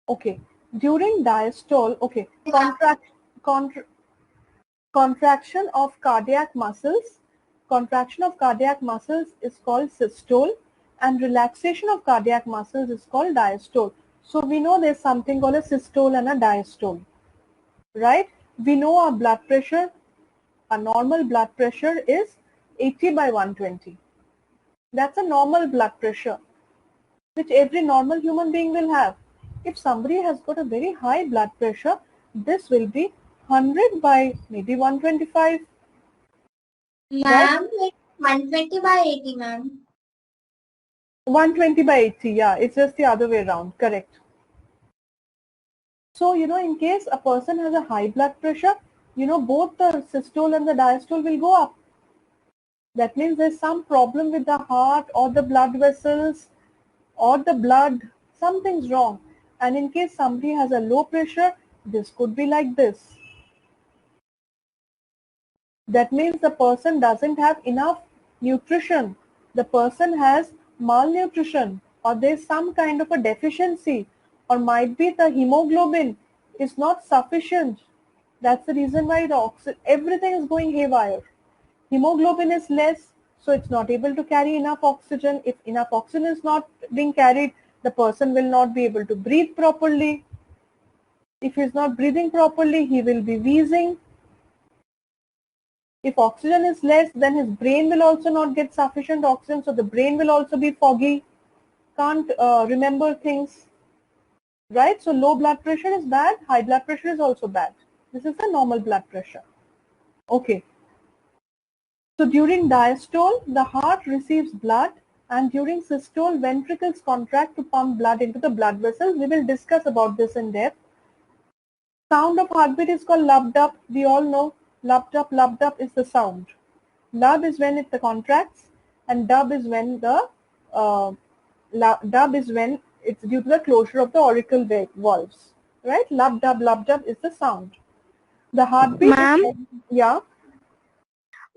Okay. During diastole, okay, contraction of cardiac muscles. Contraction of cardiac muscles is called systole, and relaxation of cardiac muscles is called diastole. So we know there's something called a systole and a diastole, right? We know our blood pressure, our normal blood pressure is 80 by 120. That's a normal blood pressure, which every normal human being will have. If somebody has got a very high blood pressure, this will be 100 by maybe 125. Right? Ma'am, like 120 by 80, ma'am. 120 by 80, yeah, it's just the other way around, correct. So, in case a person has a high blood pressure, both the systole and the diastole will go up. That means there's some problem with the heart or the blood vessels or the blood, something's wrong. And in case somebody has a low pressure, this could be like this. That means the person doesn't have enough nutrition. The person has malnutrition, or there's some kind of a deficiency, or might be the hemoglobin is not sufficient. That's the reason why everything is going haywire. Hemoglobin is less, so it's not able to carry enough oxygen. If enough oxygen is not being carried, the person will not be able to breathe properly. If he's not breathing properly, he will be wheezing. If oxygen is less, then his brain will also not get sufficient oxygen, so the brain will also be foggy, can't remember things, right? So low blood pressure is bad, high blood pressure is also bad. This is the normal blood pressure. Okay. So during diastole, the heart receives blood, and during systole, ventricles contract to pump blood into the blood vessels. We will discuss about this in depth. Sound of heartbeat is called lub-dub. We all know lub-dub is the sound. Lub is when it contracts, and dub is when it's due to the closure of the auricle valves. Right? Lub-dub is the sound. The heartbeat is, yeah.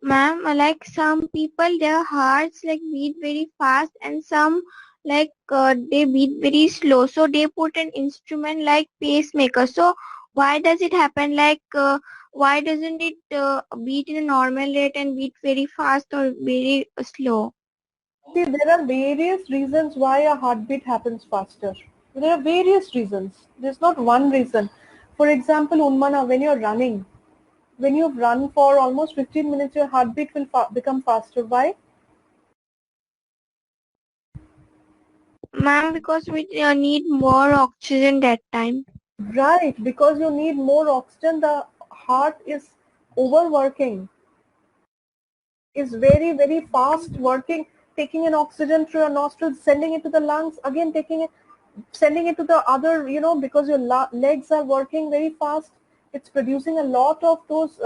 Ma'am, like some people, their hearts like beat very fast, and some like they beat very slow. So they put an instrument like pacemaker. So why does it happen? Like why doesn't it beat in a normal rate and beat very fast or very slow? See, there are various reasons why a heartbeat happens faster. There are various reasons. There's not one reason. For example, Unmana, when you're running, when you've run for almost 15 minutes, your heartbeat will become faster. Why? Ma'am, because we need more oxygen that time. Right, because you need more oxygen, the heart is overworking, is very, very fast working, taking in oxygen through your nostrils, sending it to the lungs, again taking it, sending it to the other, because your legs are working very fast. It's producing a lot of those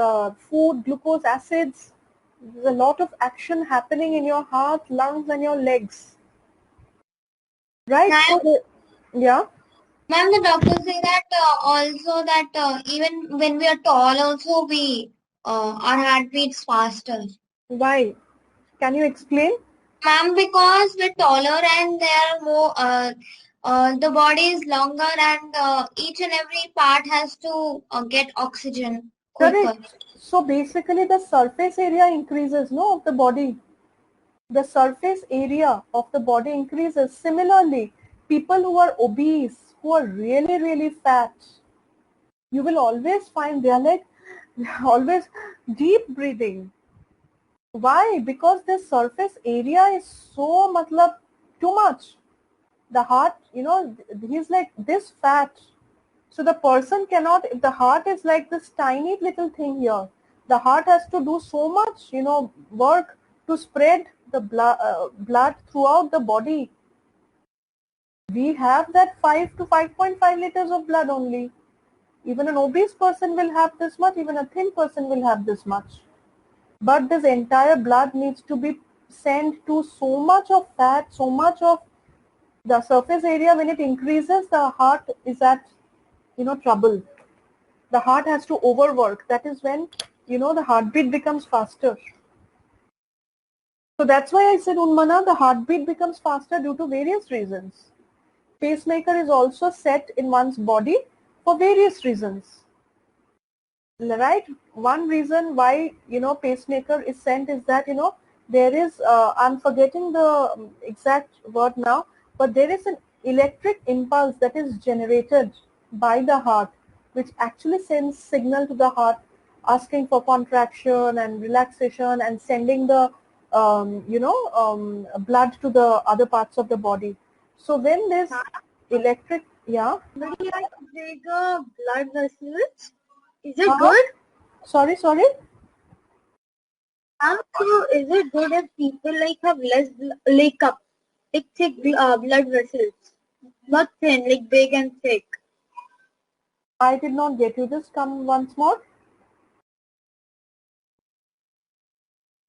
food, glucose acids. There's a lot of action happening in your heart, lungs, and your legs. Right? Ma'am, So, yeah. ma'am, the doctors say that also that even when we are tall, also we our heart beats faster. Why? Can you explain? Ma'am, because we're taller and they are more, the body is longer and each and every part has to get oxygen quicker. Correct. So basically the surface area increases, no, of the body. The surface area of the body increases. Similarly, people who are obese, who are really, really fat, you will always find they are like always deep breathing. Why? Because the surface area is so matlab, too much. The heart, he's like this fat. So the person cannot, if the heart is like this tiny little thing here, the heart has to do so much, work to spread the blood throughout the body. We have that 5 to 5.5 liters of blood only. Even an obese person will have this much, even a thin person will have this much. But this entire blood needs to be sent to so much of fat, so much of the surface area. When it increases, the heart is at, trouble. The heart has to overwork. That is when, the heartbeat becomes faster. So that's why I said, Unmana, the heartbeat becomes faster due to various reasons. pacemaker is also set in one's body for various reasons. Right? One reason why, pacemaker is sent is that, there is, I'm forgetting the exact word now, but there is an electric impulse that is generated by the heart, which actually sends signal to the heart asking for contraction and relaxation and sending the, blood to the other parts of the body. So when this electric, yeah. Very like bigger blood vessels. Is it Uh-huh. good? Sorry. So is it good if people like have less like thick blood vessels, not thin, like big and thick? I did not get you. Just come once more.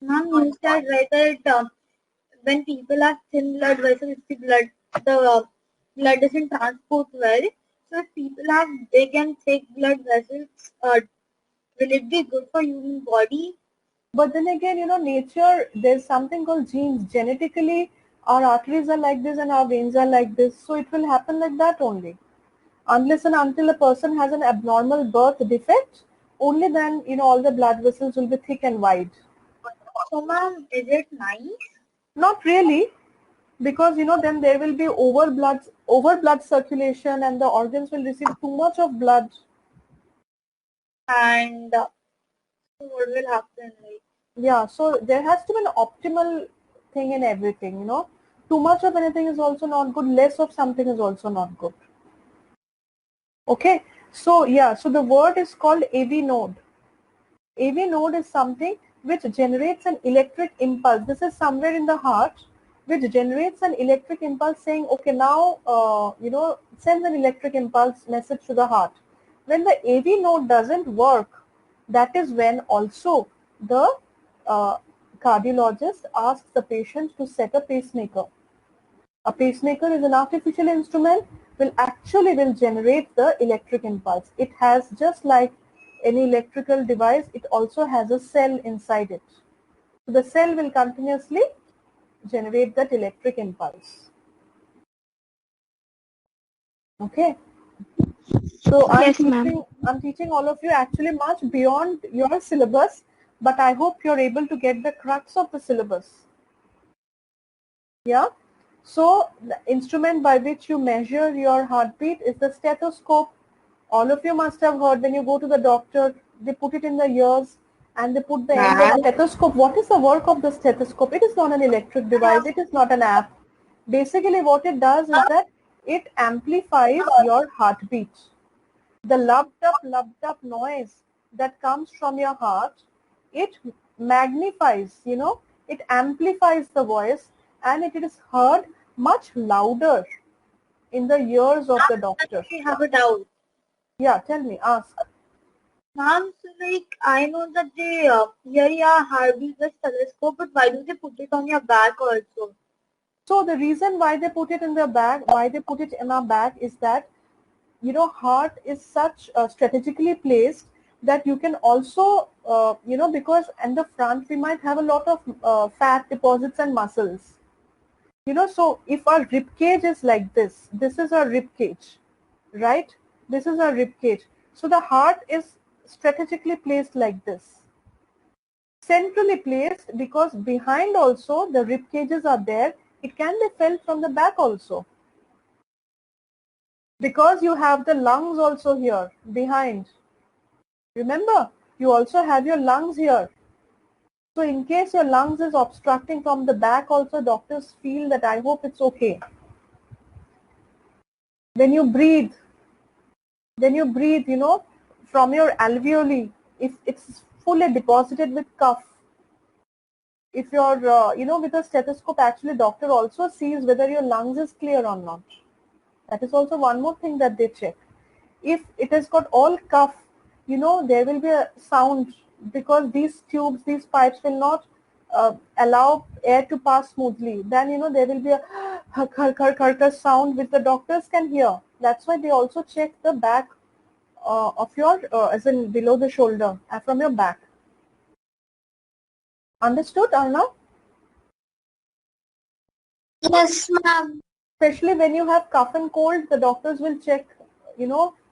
Ma'am, you said right that when people have thin blood vessels, the blood doesn't transport well. So if people have big and thick blood vessels, will it be good for human body? But then again, nature, there's something called genes. Genetically, our arteries are like this and our veins are like this. So it will happen like that only. Unless and until a person has an abnormal birth defect, only then, all the blood vessels will be thick and wide. So ma'am, is it nice? Not really, because, then there will be over blood circulation and the organs will receive too much of blood. And what will happen? Like, Yeah, so there has to be an optimal thing in everything, Too much of anything is also not good, less of something is also not good. Okay, so yeah, so the word is called AV node. AV node is something which generates an electric impulse. This is somewhere in the heart, which generates an electric impulse saying, okay, now, sends an electric impulse message to the heart. When the AV node doesn't work, that is when also the cardiologist asks the patient to set a pacemaker. A pacemaker is an artificial instrument will generate the electric impulse. It has, just like any electrical device, it also has a cell inside it. So the cell will continuously generate that electric impulse. Okay. So yes, ma'am. I'm teaching all of you actually much beyond your syllabus, but I hope you're able to get the crux of the syllabus. Yeah. So the instrument by which you measure your heartbeat is the stethoscope. All of you must have heard when you go to the doctor, they put it in the ears and they put the end of the stethoscope. What is the work of the stethoscope? It is not an electric device. It is not an app. Basically what it does is that it amplifies your heartbeat. The loved up noise that comes from your heart, it magnifies, it amplifies the voice and it is heard much louder in the ears of the doctor. I have a doubt. Yeah, tell me, ask. Ma'am, so like I know that they hear your heartbeat with stethoscope, but why do they put it on your back also? So the reason why they put it in their bag, why they put it in our bag is that, heart is such strategically placed that you can also, because in the front we might have a lot of fat deposits and muscles. So if our rib cage is like this is our rib cage, right? This is our rib cage. So the heart is strategically placed like this. Centrally placed because behind also the rib cages are there. It can be felt from the back also. Because you have the lungs also here behind. Remember, you also have your lungs here. So in case your lungs is obstructing from the back also, doctors feel that I hope it's okay. When you breathe, from your alveoli, if it's fully deposited with cuff, if you're, with a stethoscope, actually doctor also sees whether your lungs is clear or not. That is also one more thing that they check. If it has got all cuff, there will be a sound because these tubes, these pipes will not allow air to pass smoothly. Then, there will be a khar sound which the doctors can hear. That's why they also check the back of your, as in below the shoulder, from your back. Understood, Arna? Yes, ma'am. Especially when you have cough and cold, the doctors will check,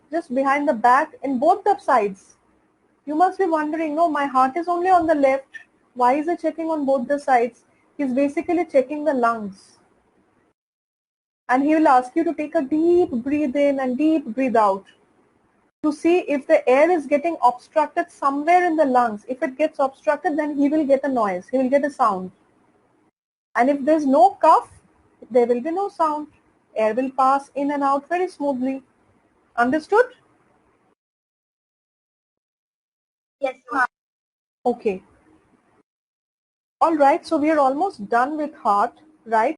just behind the back in both the sides. You must be wondering, no, my heart is only on the left. Why is he checking on both the sides? He's basically checking the lungs. And he will ask you to take a deep breathe in and deep breathe out to see if the air is getting obstructed somewhere in the lungs. If it gets obstructed, then he will get a noise. He will get a sound. And if there's no cough, there will be no sound. Air will pass in and out very smoothly. Understood? Yes, ma'am. Okay. All right. So we are almost done with heart, right?